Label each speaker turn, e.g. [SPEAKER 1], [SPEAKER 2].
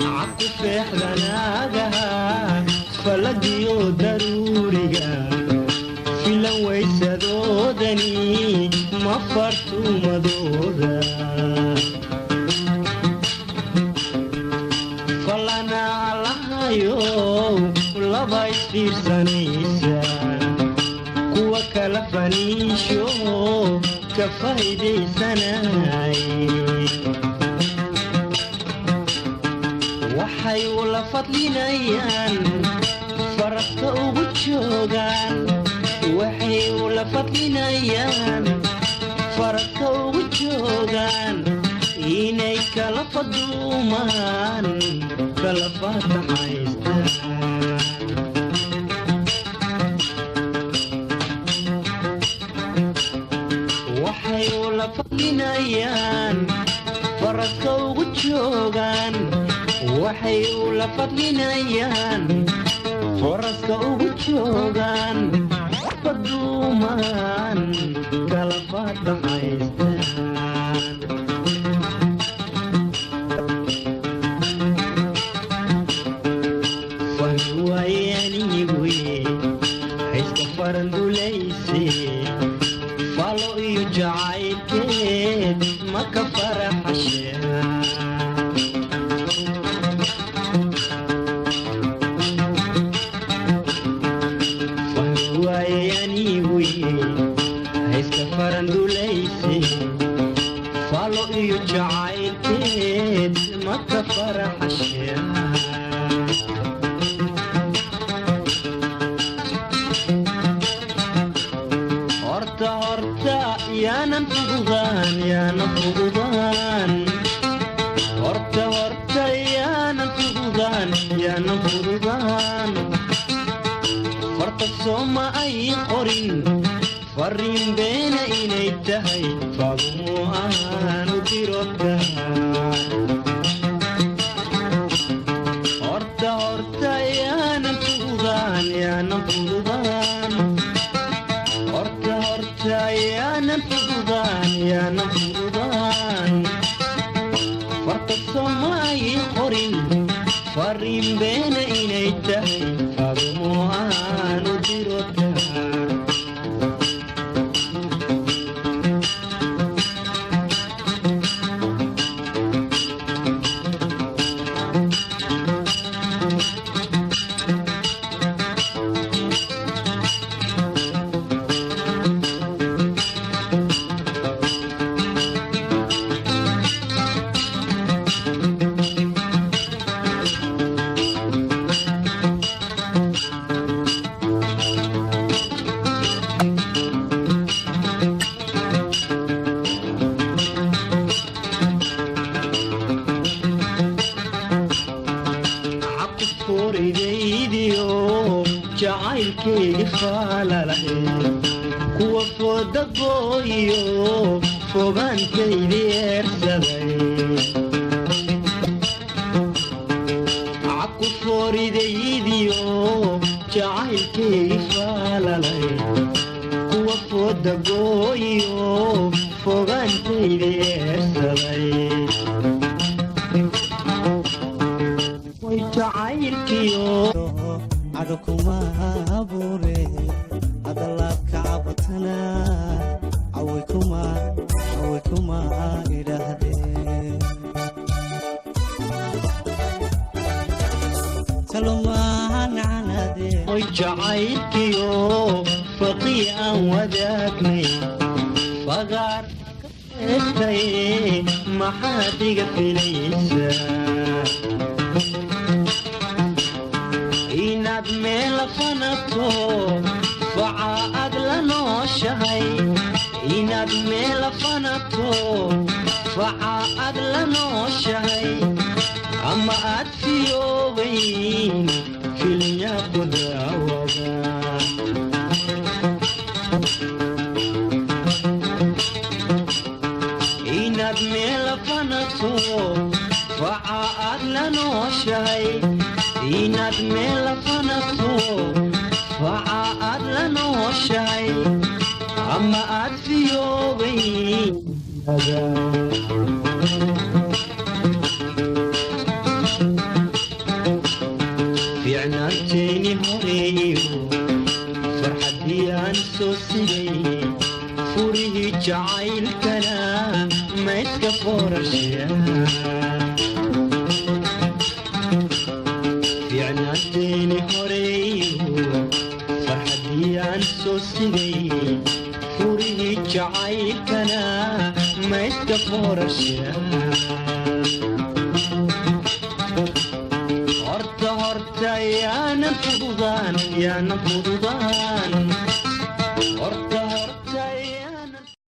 [SPEAKER 1] عكفح لناقها فلقيو ضروريا في لويس دودني ما فرتو مدودا فلنا لهايو لبا يصير سنيسا كوا كلفانيشو كفايدي سناي waxay ula fadlinayaan faraqta ugu joogaan waxay ula fadlinayaan faraqta ugu joogaan inay kala faduumaan kala fatahaystaan waxay ula fadlinayaan faraqta ugu joogaan waxay ula fadlinayaan faraska ugu joogaan faduumaan kala fatahaystaan fahmi waayaniiguye hayska farandulayse falo iyo jacaylkeed maka faraxasheen hayska farandulayse falo iyo jacaylkeed maka faraxasheen horta yaanan fududaan horta yaanan fududaan farta sooma ay qorin fariin beena inay tahay faadumo aanu dirotaan horta yaanan fududaan horta yaanan fududaan farta sooma ay qorin fariin beena inay tahay faadumo aanu dirotaan jacaylkeygi faalalahe kuwa fooda gooyo fogaantaydi eersaday caku fooridaydiyo jacaylkeygi faalalahe kuwa fooda gooyo fogaantaydi eersaday way jacaylkiyo adukuma abure adalabka abatana awikuma idahde salomana anade oy jacaylkiyo faqiyan wadagnay fagar estay maxadiga filaysa inaad meel fanato facaad la nooshahay inaad meel fanato facaad la nooshahay ama aad fiyoobayn filnya ku daawada inaad meel fanato facaad la nooshahay inaad meel fanato facaad la nooshahay ama aad fiyoobayn fiicnaanteeni horeeyo farxaddii aan soo sigay furihii jacaylkana ma iska foorashaa fiicnaanteeni horeeyo farxaddii aan soo sigay furihii jacaylkana ma iska foorashaa horta yaanan fududaan